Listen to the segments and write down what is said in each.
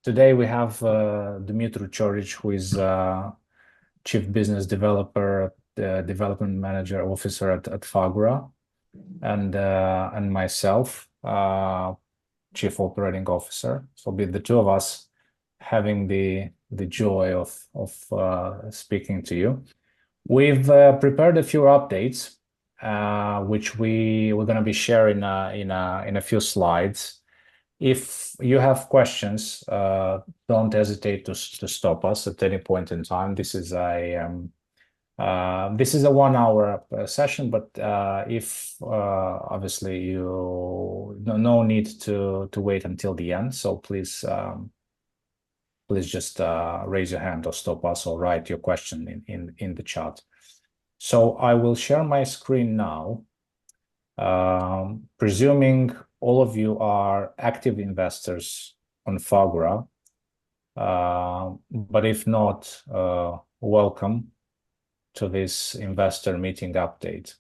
Today we have Dumitru Ciorici, who is Chief Business Developer, Development Manager Officer at Fagura, and myself, Chief Operating Officer. So be the two of us having the joy of speaking to you. We've prepared a few updates, which we're going to be sharing in a few slides. If you have questions, don't hesitate to stop us at any point in time. This is a 1 hour session, but if obviously no need to wait until the end. So please just raise your hand or stop us or write your question in the chat. So I will share my screen now. Presuming all of you are active investors on Fagura, but if not, welcome to this investor meeting update.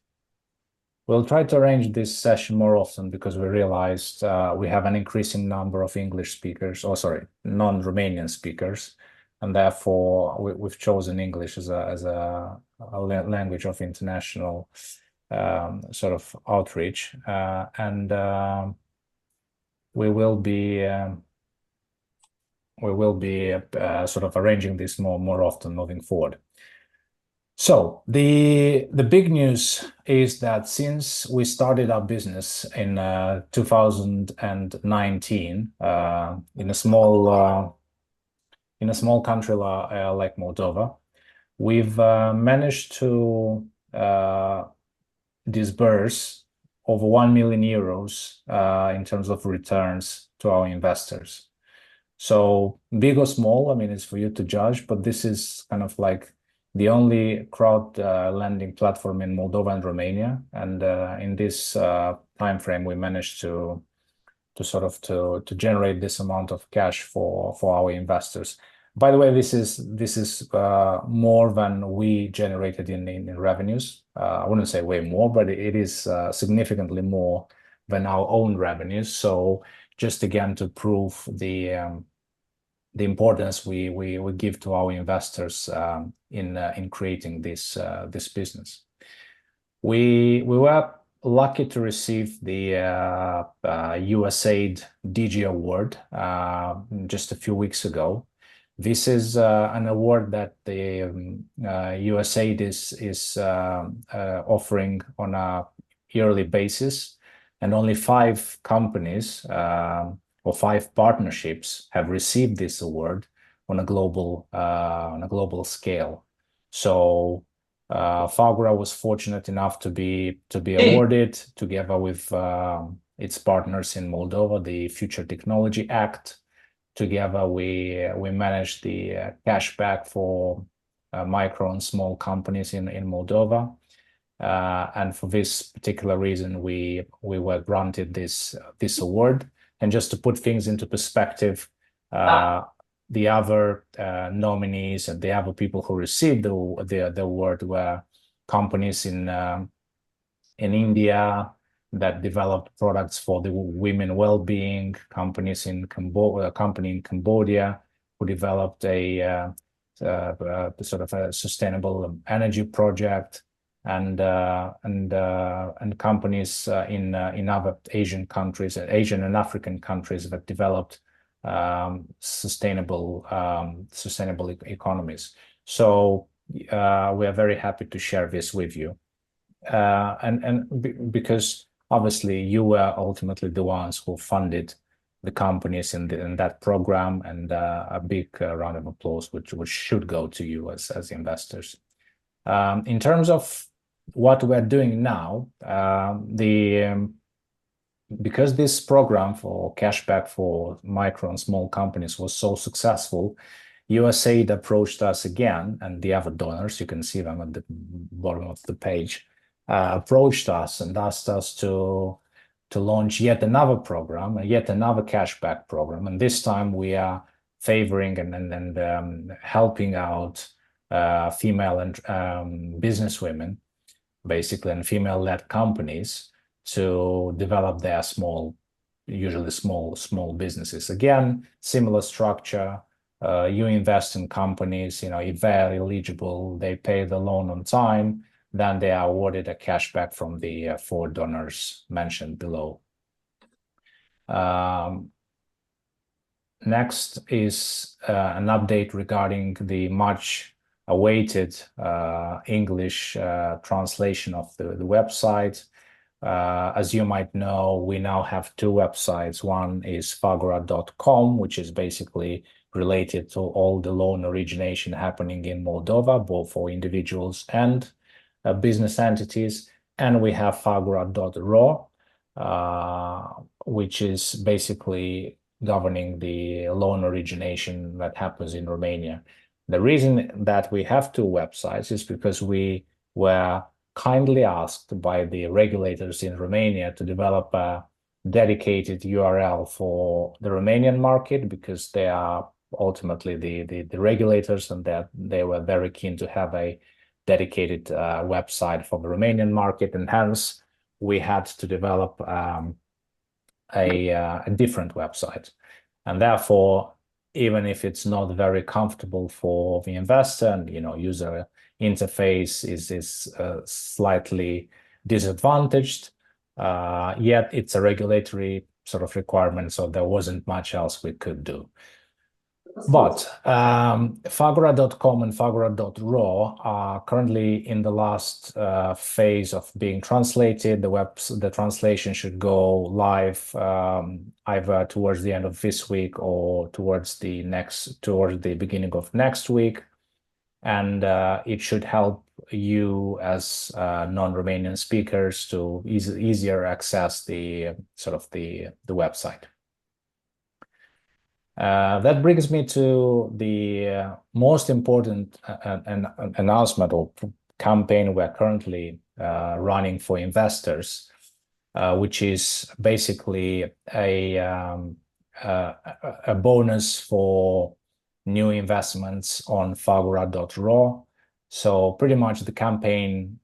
We'll try to arrange this session more often because we realized we have an increasing number of English speakers, non-Romanian speakers, and therefore we've chosen English as a language of international sort of outreach, and we will be sort of arranging this more often moving forward. So the big news is that since we started our business in 2019 in a small country like Moldova, we've managed to disburse over 1 million euros in terms of returns to our investors. So big or small, I mean, it's for you to judge, but this is kind of like the only crowd lending platform in Moldova and Romania. And in this time frame, we managed to generate this amount of cash for our investors. By the way, this is more than we generated in revenues. I wouldn't say way more, but it is significantly more than our own revenues. So just again to prove the importance we give to our investors in creating this business. We were lucky to receive the USAID DG Award just a few weeks ago. This is an award that the USAID is offering on a yearly basis, and only 5 companies or 5 partnerships have received this award on a global scale. So Fagura was fortunate enough to be awarded together with its partners in Moldova, the Future Technology Act. Together, we managed the cashback for micro and small companies in Moldova, and for this particular reason, we were granted this award. And just to put things into perspective, the other nominees and the other people who received the award were companies in India that developed products for the women well-being, companies in Cambodia who developed a sort of a sustainable energy project, and companies in other Asian countries, Asian and African countries that developed sustainable economies. So we are very happy to share this with you, because obviously you were ultimately the ones who funded the companies in that program, and a big round of applause which should go to you as investors. In terms of what we're doing now, because this program for cashback for micro and small companies was so successful, USAID approached us again, and the other donors, you can see them at the bottom of the page, approached us and asked us to launch yet another program, yet another cashback program. And this time we are favoring and helping out female and businesswomen, basically, and female-led companies to develop their small usually small businesses. Again, similar structure. You invest in companies, if they're eligible, they pay the loan on time, then they are awarded a cashback from the four donors mentioned below. Next is an update regarding the much awaited English translation of the website. As you might know, we now have two websites. One is Fagura.com, which is basically related to all the loan origination happening in Moldova, both for individuals and business entities. And we have Fagura.ro, which is basically governing the loan origination that happens in Romania. The reason that we have two websites is because we were kindly asked by the regulators in Romania to develop a dedicated URL for the Romanian market, because they are ultimately the regulators, and that they were very keen to have a dedicated website for the Romanian market, and hence we had to develop a different website. And therefore, even if it's not very comfortable for the investor, and user interface is slightly disadvantaged, yet it's a regulatory sort of requirement, so there wasn't much else we could do. But Fagura.com and Fagura.ro are currently in the last phase of being translated. The translation should go live either towards the end of this week or towards the beginning of next week, and it should help you as non-Romanian speakers to easier access the website. That brings me to the most important announcement or campaign we're currently running for investors, which is basically a bonus for new investments on Fagura.ro. So pretty much the campaign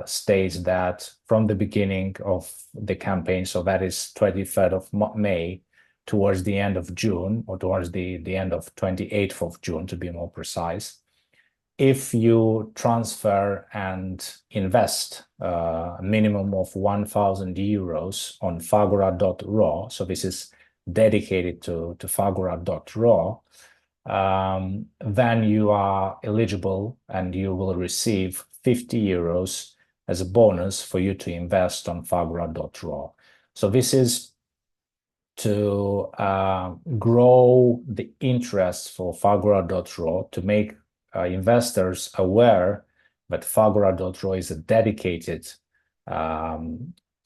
states that from the beginning of the campaign, so that is 23rd of May, towards the end of June, or towards the end of 28th of June, to be more precise, if you transfer and invest a minimum of 1,000 euros on Fagura.ro, so this is dedicated to Fagura.ro, then you are eligible and you will receive 50 euros as a bonus for you to invest on Fagura.ro. So this is to grow the interest for Fagura.ro, to make investors aware that Fagura.ro is a dedicated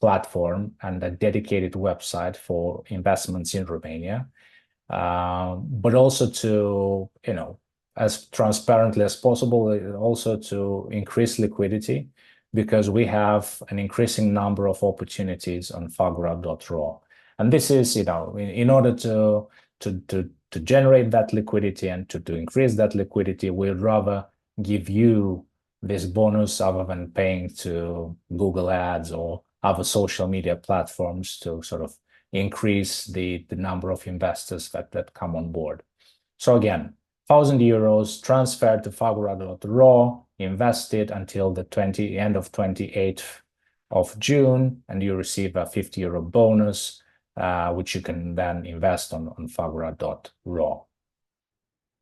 platform and a dedicated website for investments in Romania, but also to, as transparently as possible, also to increase liquidity, because we have an increasing number of opportunities on Fagura.ro. And this is, in order to generate that liquidity and to increase that liquidity, we'd rather give you this bonus other than paying to Google Ads or other social media platforms to sort of increase the number of investors that come on board. So again, 1,000 euros transferred to Fagura.ro, invested until the end of 28th of June, and you receive a 50 euro bonus, which you can then invest on Fagura.ro.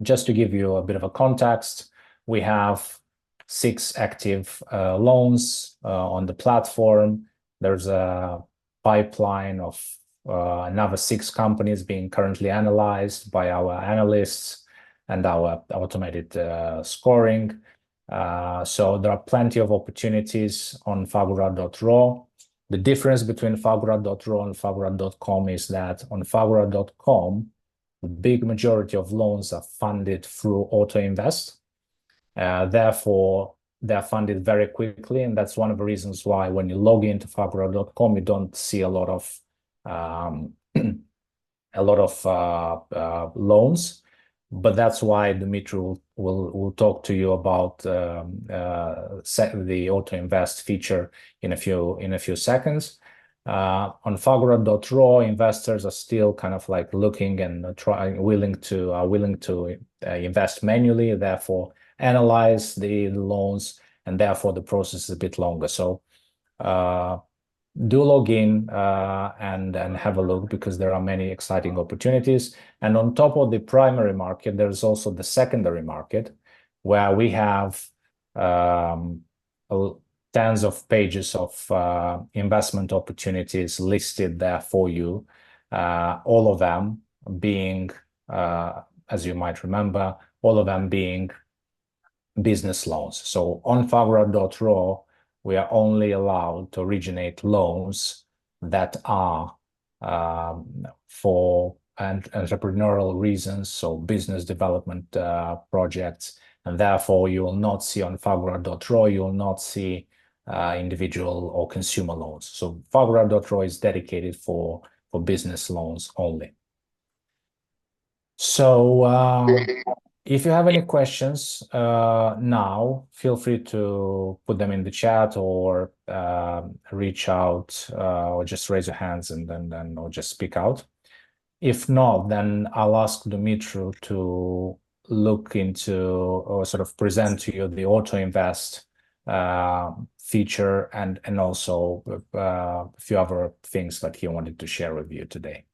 Just to give you a bit of a context, we have 6 active loans on the platform. There's a pipeline of another 6 companies being currently analyzed by our analysts and our automated scoring. So there are plenty of opportunities on Fagura.ro. The difference between Fagura.ro and Fagura.com is that on Fagura.com, the big majority of loans are funded through Auto Invest. Therefore, they're funded very quickly, and that's one of the reasons why when you log into Fagura.com, you don't see a lot of loans. But that's why Dumitru will talk to you about the Auto Invest feature in a few seconds. On Fagura.ro, investors are still kind of like looking and willing to invest manually, therefore analyze the loans, and therefore the process is a bit longer. So do log in and have a look, because there are many exciting opportunities. And on top of the primary market, there's also the secondary market, where we have tens of pages of investment opportunities listed there for you. All of them being, as you might remember, all of them being business loans. So on Fagura.ro, we are only allowed to originate loans that are for entrepreneurial reasons, so business development projects. And therefore, you will not see on Fagura.ro, you will not see individual or consumer loans. So Fagura.ro is dedicated for business loans only. So if you have any questions now, feel free to put them in the chat, or reach out, or just raise your hands and then or just speak out. If not, then I'll ask Dumitru to look into or sort of present to you the auto invest feature, and also a few other things that he wanted to share with you today.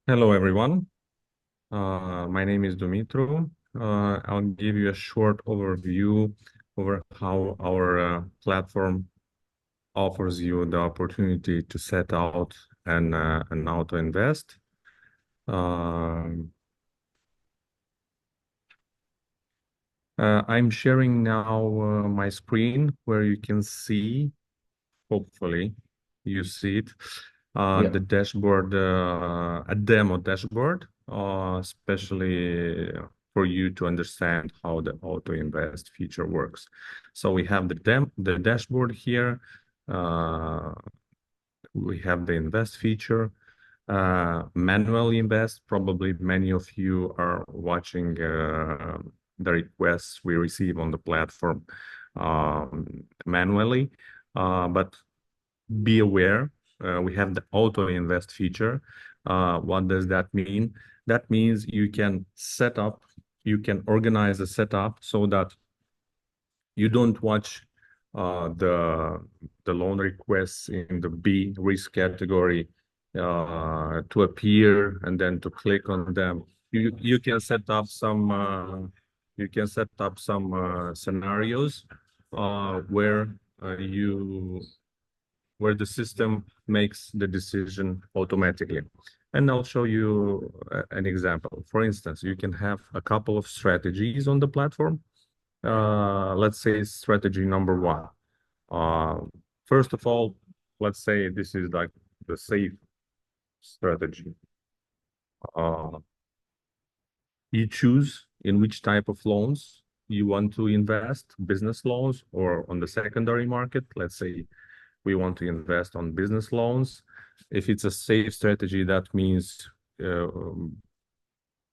Hello, everyone. My name is Dumitru. I'll give you a short overview over how our platform offers you the opportunity to set out and auto invest. I'm sharing now my screen, where you can see, hopefully you see it, the dashboard, a demo dashboard, especially for you to understand how the auto invest feature works. So we have the dashboard here. We have the invest feature, manual invest. Probably many of you are watching the requests we receive on the platform manually, but be aware, we have the auto invest feature. What does that mean? That means you can organize a setup so that you don't watch the loan requests in the B risk category to appear and then to click on them. You can set up some scenarios where the system makes the decision automatically. And I'll show you an example. For instance, you can have a couple of strategies on the platform. Let's say strategy number one. First of all, let's say this is like the safe strategy. You choose in which type of loans you want to invest, business loans or on the secondary market. Let's say we want to invest on business loans. If it's a safe strategy, that means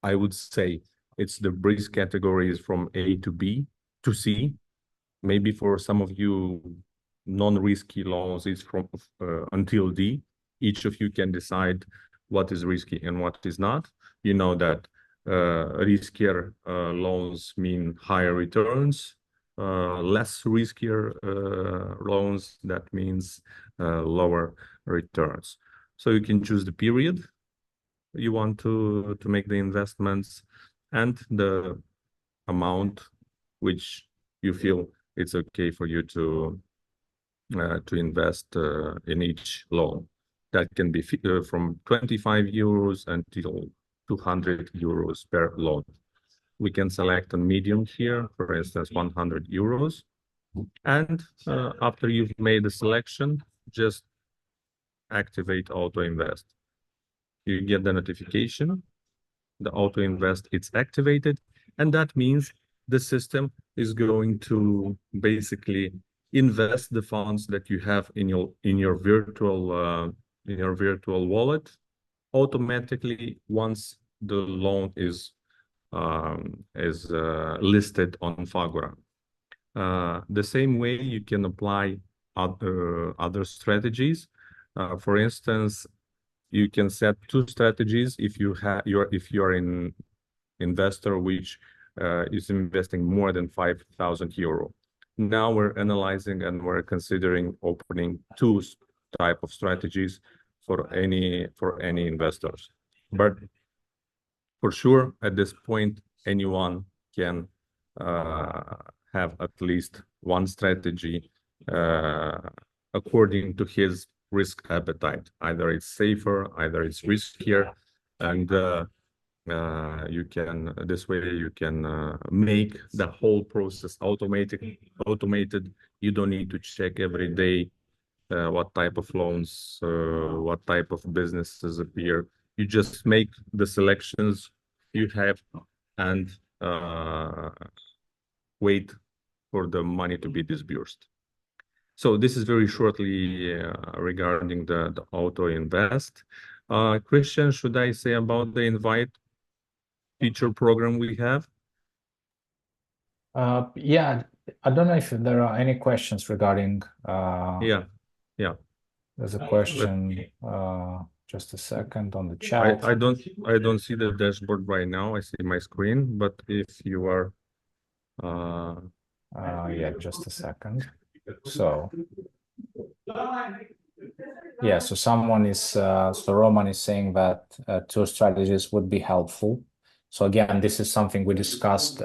I would say it's the risk categories from A to B to C. Maybe for some of you, non-risky loans is from until D. Each of you can decide what is risky and what is not. You know that riskier loans mean higher returns. Less riskier loans, that means lower returns. So you can choose the period you want to make the investments and the amount which you feel it's okay for you to invest in each loan. That can be from 25 euros until 200 euros per loan. We can select a medium here, for instance, 100 euros. And after you've made the selection, just activate auto invest. You get the notification, the auto invest, it's activated, and that means the system is going to basically invest the funds that you have in your virtual wallet automatically once the loan is listed on Fagura. The same way you can apply other strategies. For instance, you can set 2 strategies if you are an investor which is investing more than 5,000 euro. Now we're analyzing and we're considering opening 2 type of strategies for any investors. But for sure, at this point, anyone can have at least one strategy according to his risk appetite. Either it's safer, either it's riskier, and you can this way you can make the whole process automated. You don't need to check every day what type of loans, what type of businesses appear. You just make the selections you have and wait for the money to be disbursed. So this is very shortly regarding the auto invest. Cristian, should I say about the invite feature program we have? Yeah, I don't know if there are any questions regarding. Yeah. There's a question. Just a second on the chat. I don't see the dashboard right now. I see my screen, but if you are, yeah, just a second. So, yeah, so so Roman is saying that 2 strategies would be helpful. So again, this is something we discussed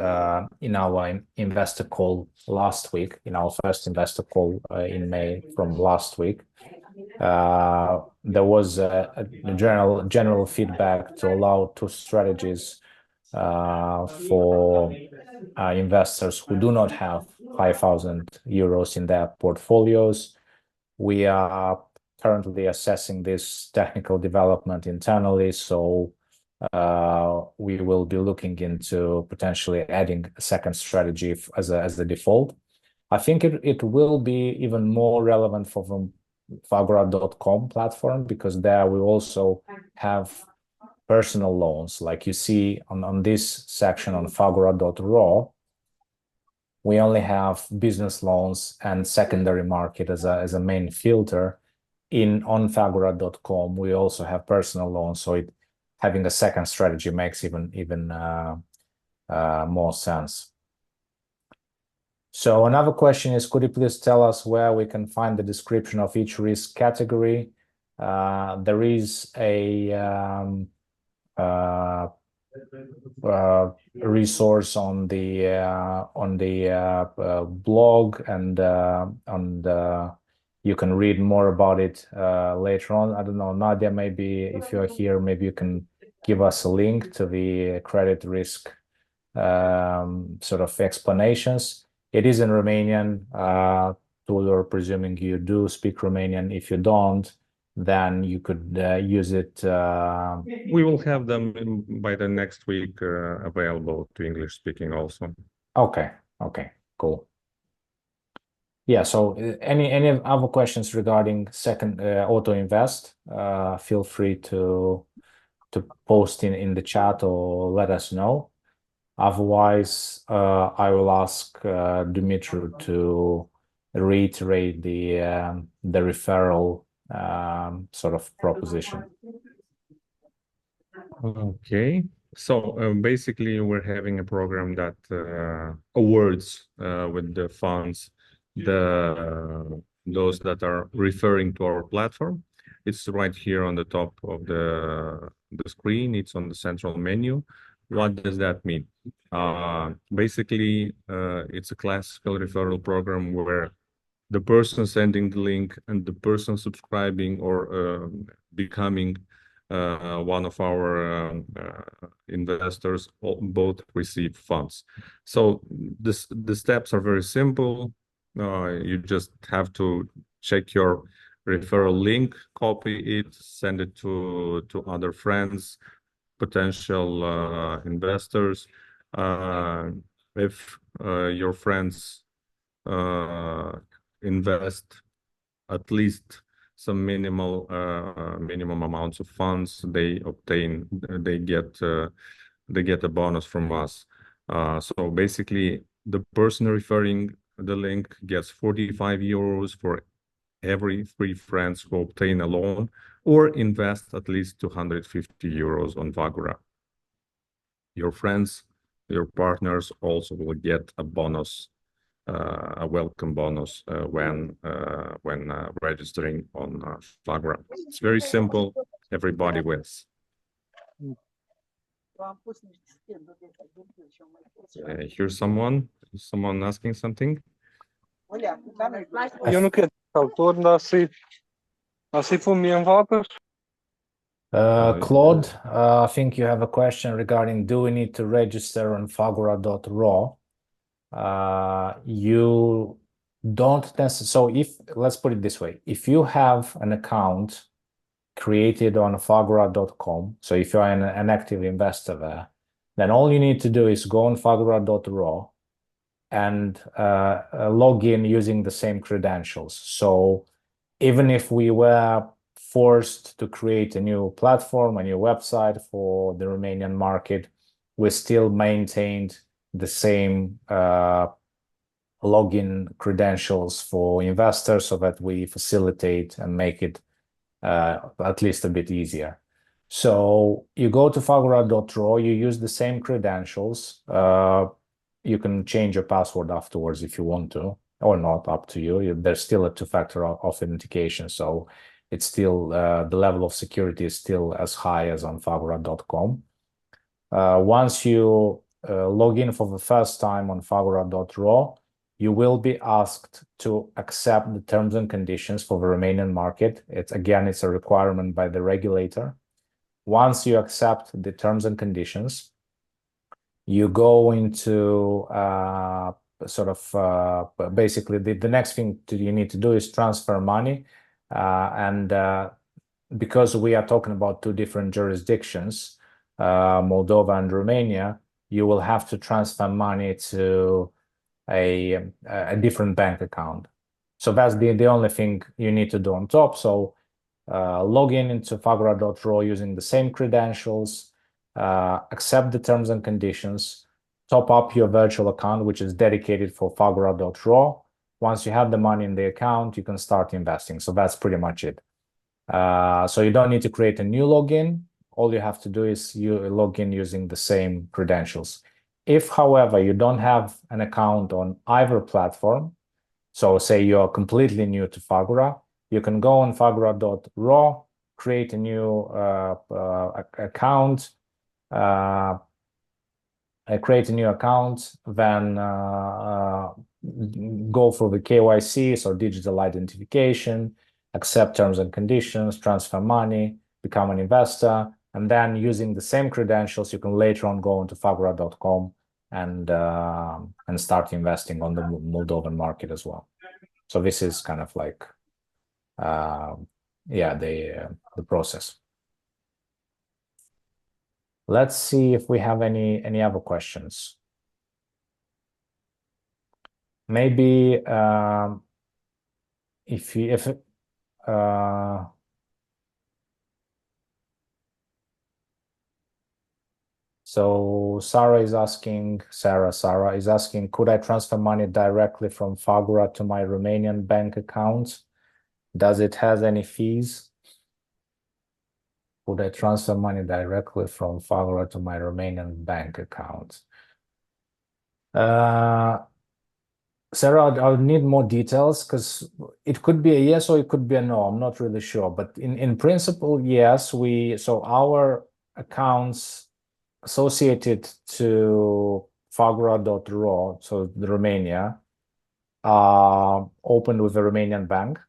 in our investor call last week, in our first investor call in May from last week. There was a general feedback to allow 2 strategies for investors who do not have 5,000 euros in their portfolios. We are currently assessing this technical development internally, so we will be looking into potentially adding a second strategy as a default. I think it will be even more relevant for the Fagura.com platform, because there we also have personal loans. Like you see on this section on Fagura.ro, we only have business loans and secondary market as a main filter. On Fagura.com, we also have personal loans, so having a second strategy makes even more sense. So another question is, could you please tell us where we can find the description of each risk category? There is a resource on the blog, and you can read more about it later on. I don't know, Nadia, maybe if you're here, maybe you can give us a link to the credit risk sort of explanations. It is in Romanian, Tudor, presuming you do speak Romanian. If you don't, then you could use it. We will have them by the next week available to English speaking also. Okay, cool. Yeah, so any other questions regarding second auto invest, feel free to post in the chat or let us know. Otherwise, I will ask Dumitru to reiterate the referral sort of proposition. Okay, so basically we're having a program that awards with the funds those that are referring to our platform. It's right here on the top of the screen. It's on the central menu. What does that mean? Basically, it's a classical referral program where the person sending the link and the person subscribing or becoming one of our investors both receive funds. So the steps are very simple. You just have to check your referral link, copy it, send it to other friends, potential investors. If your friends invest at least some minimum amounts of funds, they get a bonus from us. So basically, the person referring the link gets 45 euros for every 3 friends who obtain a loan or invest at least 250 euros on Fagura. Your friends, your partners also will get a bonus, a welcome bonus when registering on Fagura. It's very simple. Everybody wins. Here's someone asking something. Eu não quero autor, nasci minha vacas. Claude, I think you have a question regarding, do we need to register on Fagura.ro? You don't necessarily, so let's put it this way, if you have an account created on Fagura.com, so if you're an active investor there, then all you need to do is go on Fagura.ro and log in using the same credentials. So even if we were forced to create a new platform, a new website for the Romanian market, we still maintained the same login credentials for investors so that we facilitate and make it at least a bit easier. So you go to Fagura.ro, you use the same credentials. You can change your password afterwards if you want to, or not, up to you. There's still a two-factor authentication, so it's still the level of security is still as high as on Fagura.com. Once you log in for the first time on Fagura.ro, you will be asked to accept the terms and conditions for the Romanian market. It's a requirement by the regulator. Once you accept the terms and conditions, you go into basically the next thing you need to do is transfer money. Because we are talking about two different jurisdictions, Moldova and Romania, you will have to transfer money to a different bank account. So that's the only thing you need to do on top. So log in into Fagura.ro using the same credentials, accept the terms and conditions, top up your virtual account, which is dedicated for Fagura.ro. Once you have the money in the account, you can start investing. So that's pretty much it. So you don't need to create a new login. All you have to do is you log in using the same credentials. If, however, you don't have an account on either platform, so say you're completely new to Fagura, you can go on Fagura.ro, create a new account, then go for the KYC, so digital identification, accept terms and conditions, transfer money, become an investor, and then using the same credentials, you can later on go into Fagura.com and start investing on the Moldovan market as well. So this is kind of like, the process. Let's see if we have any other questions. Maybe so Sarah is asking, could I transfer money directly from Fagura to my Romanian bank account? Does it have any fees? Would I transfer money directly from Fagura to my Romanian bank account? Sarah, I'll need more details because it could be a yes or it could be a no. I'm not really sure. But in principle, yes, so our accounts associated to Fagura.ro, so the Romania, opened with a Romanian bank.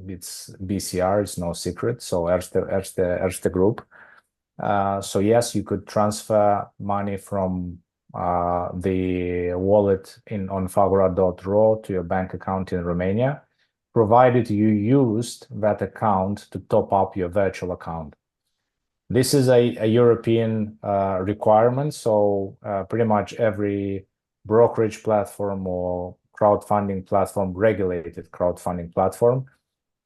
It's BCR, it's no secret. So Erste Group. So yes, you could transfer money from the wallet on Fagura.ro to your bank account in Romania, provided you used that account to top up your virtual account. This is a European requirement, so pretty much every brokerage platform or crowdfunding platform, regulated crowdfunding platform,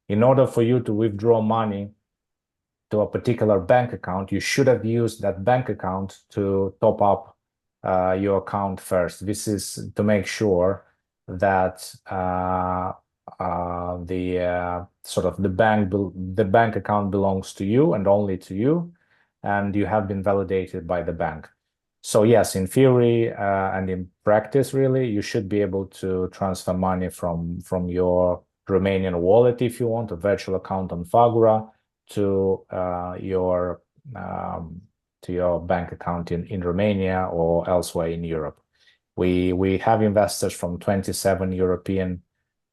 in order for you to withdraw money to a particular bank account, you should have used that bank account to top up your account first. This is to make sure that sort of the bank account belongs to you and only to you, and you have been validated by the bank. So yes, in theory and in practice, really, you should be able to transfer money from your Romanian wallet if you want, a virtual account on Fagura, to your bank account in Romania or elsewhere in Europe. We have investors from 27 European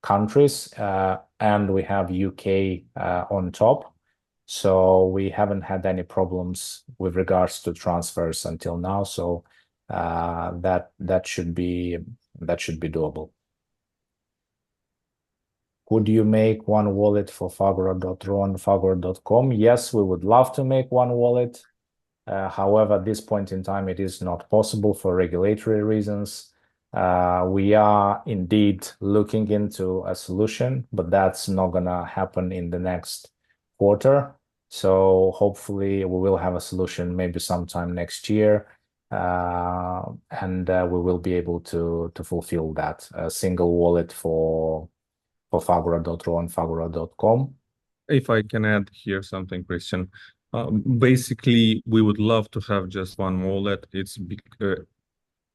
countries, and we have UK on top. So we haven't had any problems with regards to transfers until now. So that should be doable. Would you make one wallet for Fagura.ro and Fagura.com? Yes, we would love to make one wallet. However, at this point in time, it is not possible for regulatory reasons. We are indeed looking into a solution, but that's not gonna happen in the next quarter. So hopefully we will have a solution maybe sometime next year, and we will be able to fulfill that, a single wallet for Fagura.ro and Fagura.com. If I can add here something, Christian. Basically, we would love to have just one wallet. It's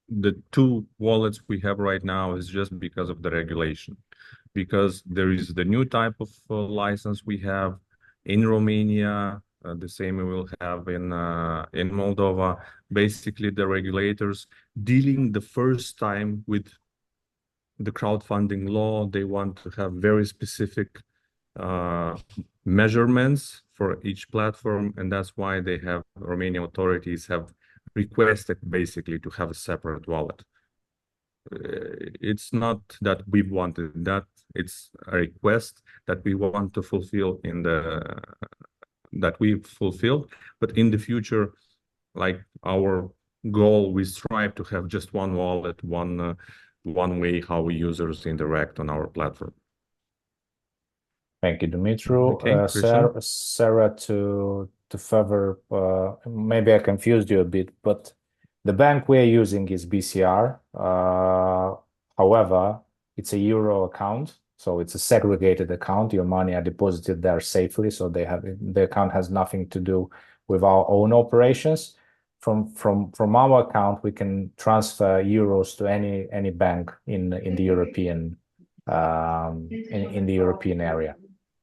the two wallets we have right now is just because of the regulation, because there is the new type of license we have in Romania, the same we will have in Moldova. Basically, the regulators dealing the first time with the crowdfunding law, they want to have very specific measurements for each platform, and that's why they have Romanian authorities have requested basically to have a separate wallet. It's not that we wanted that, it's a request that we want to fulfill that we fulfilled, but in the future, like our goal, we strive to have just one wallet, one way how users interact on our platform. Thank you, Dumitru. Okay, Sarah, to further, maybe I confused you a bit, but the bank we're using is BCR. However, it's a euro account, so it's a segregated account. Your money are deposited there safely, so the account has nothing to do with our own operations. From our account, we can transfer euros to any bank in the European in the European area.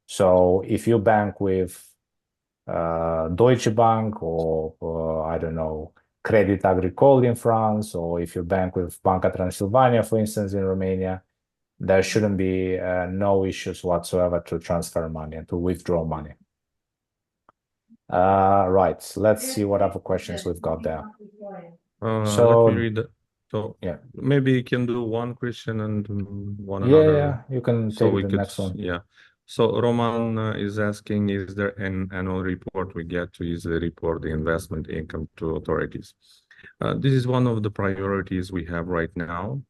So if you bank with Deutsche Bank or I don't know, Crédit Agricole in France, or if you bank with Banca Transilvania, for instance, in Romania, there shouldn't be no issues whatsoever to transfer money and to withdraw money. Right, let's see what other questions we've got there. Let me read that. So yeah, maybe you can do one question and one another. Yeah, you can take the next one. Yeah. So Roman is asking, is there an annual report we get to easily report the investment income to authorities? This is one of the priorities we have right now.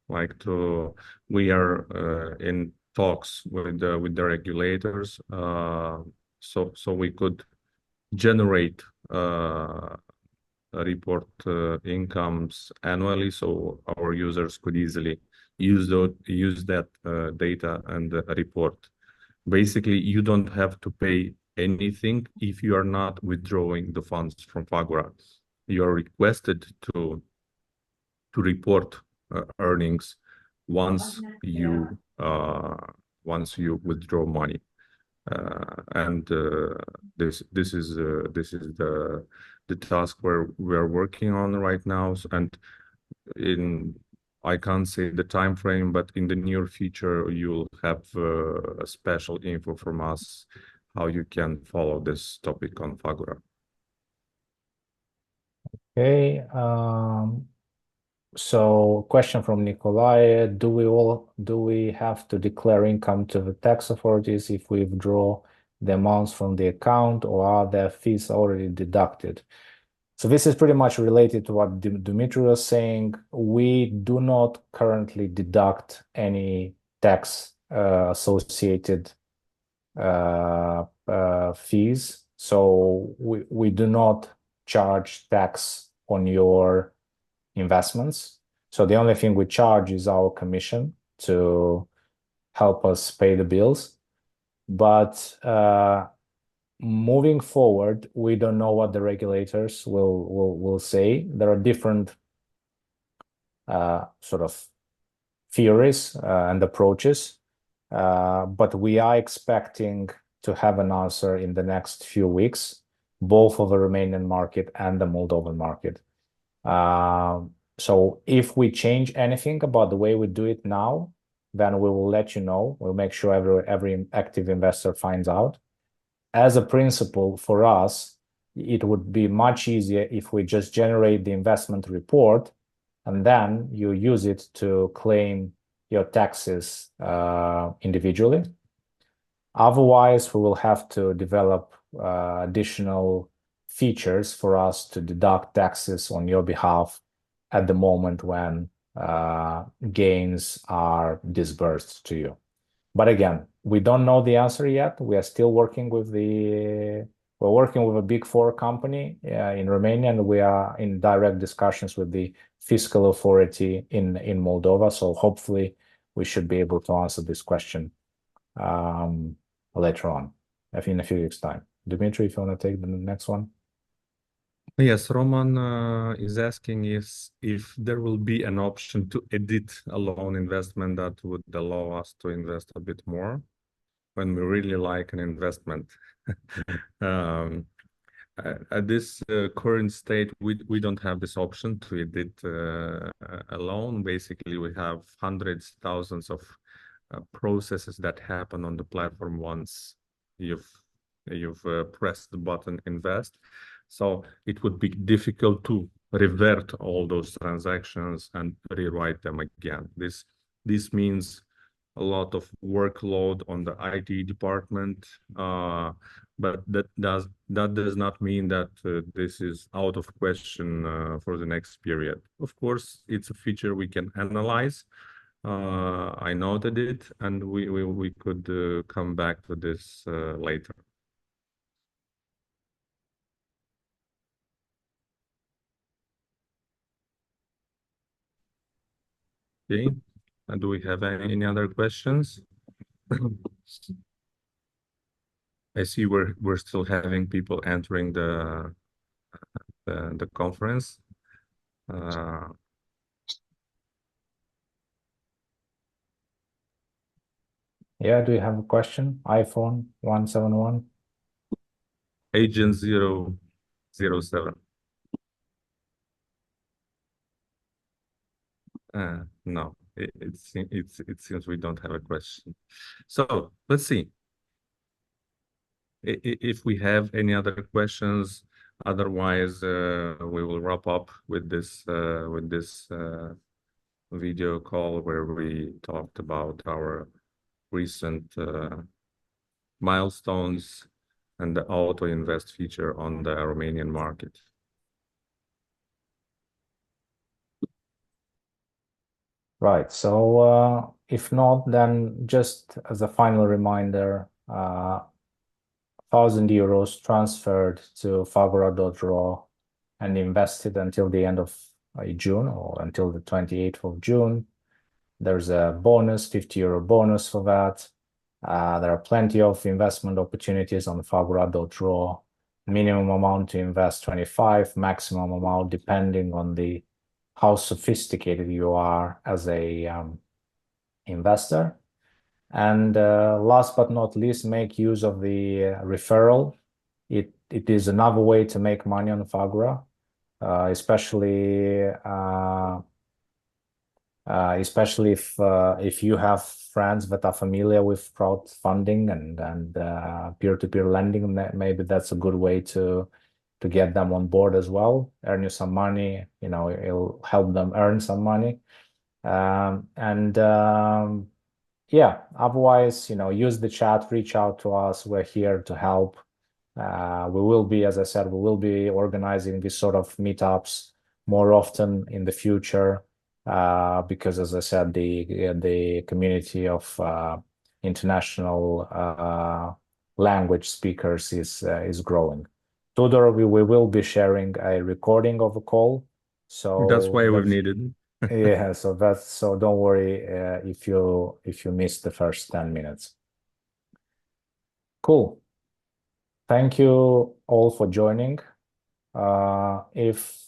We are in talks with the regulators, so we could generate report incomes annually, so our users could easily use that data and report. Basically, you don't have to pay anything if you are not withdrawing the funds from Fagura. You are requested to report earnings once you withdraw money, and this is the task where we are working on right now, and I can't say the time frame, but in the near future you'll have a special info from us how you can follow this topic on Fagura. Okay. So question from Nikolai, do we have to declare income to the tax authorities if we withdraw the amounts from the account, or are their fees already deducted? So this is pretty much related to what Dumitru was saying. We do not currently deduct any tax associated fees. So we do not charge tax on your investments. So the only thing we charge is our commission to help us pay the bills. But moving forward, we don't know what the regulators will say. There are different sort of theories and approaches, but we are expecting to have an answer in the next few weeks, both of the Romanian market and the Moldovan market. So if we change anything about the way we do it now, then we will let you know. We'll make sure every active investor finds out. As a principle, for us, it would be much easier if we just generate the investment report and then you use it to claim your taxes individually. Otherwise, we will have to develop additional features for us to deduct taxes on your behalf at the moment when gains are disbursed to you. But again, we don't know the answer yet. We are still working with we're working with a big four company in Romania, and we are in direct discussions with the fiscal authority in Moldova. So hopefully we should be able to answer this question later on, in a few weeks' time. Dumitru, if you want to take the next one. Yes, Roman is asking if there will be an option to edit a loan investment that would allow us to invest a bit more when we really like an investment. At this current state, we don't have this option to edit a loan. Basically, we have hundreds, thousands of processes that happen on the platform once you've pressed the button invest. So it would be difficult to revert all those transactions and rewrite them again. This means a lot of workload on the IT department, but that does not mean that this is out of question for the next period. Of course, it's a feature we can analyze. I noted it, and we could come back to this later. Okay, and do we have any other questions? I see we're still having people entering the conference. Yeah, do you have a question? iPhone 171. Agent 007. No, it seems we don't have a question. So let's see if we have any other questions. Otherwise, we will wrap up with this video call where we talked about our recent milestones and the auto invest feature on the Romanian market. Right. So if not, then just as a final reminder, 1,000 euros transferred to Fagura.ro and invested until the end of June or until the 28th of June. There's a bonus, 50 euro bonus for that. There are plenty of investment opportunities on Fagura.ro. Minimum amount to invest 25, maximum amount depending on how sophisticated you are as a investor. And last but not least, make use of the referral. It is another way to make money on Fagura, especially if you have friends that are familiar with crowdfunding and peer-to-peer lending. Maybe that's a good way to get them on board as well. Earn you some money, it'll help them earn some money, yeah, otherwise, use the chat, reach out to us. We're here to help. We will be, as I said, we will be organizing these sort of meetups more often in the future, because, as I said, the community of international language speakers is growing. Tudor, we will be sharing a recording of a call. So that's why we've needed. Yeah, so don't worry if you miss the first 10 minutes. Cool. Thank you all for joining. If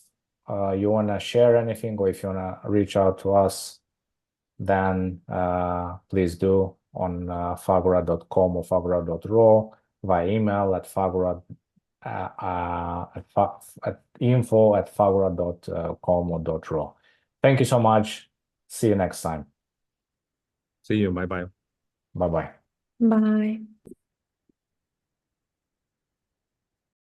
you want to share anything or if you want to reach out to us, then please do on Fagura.com or Fagura.ro, via email at Fagura at info@fagura.com or .ro. Thank you so much. See you next time. See you. Bye-bye. Bye-bye. Bye.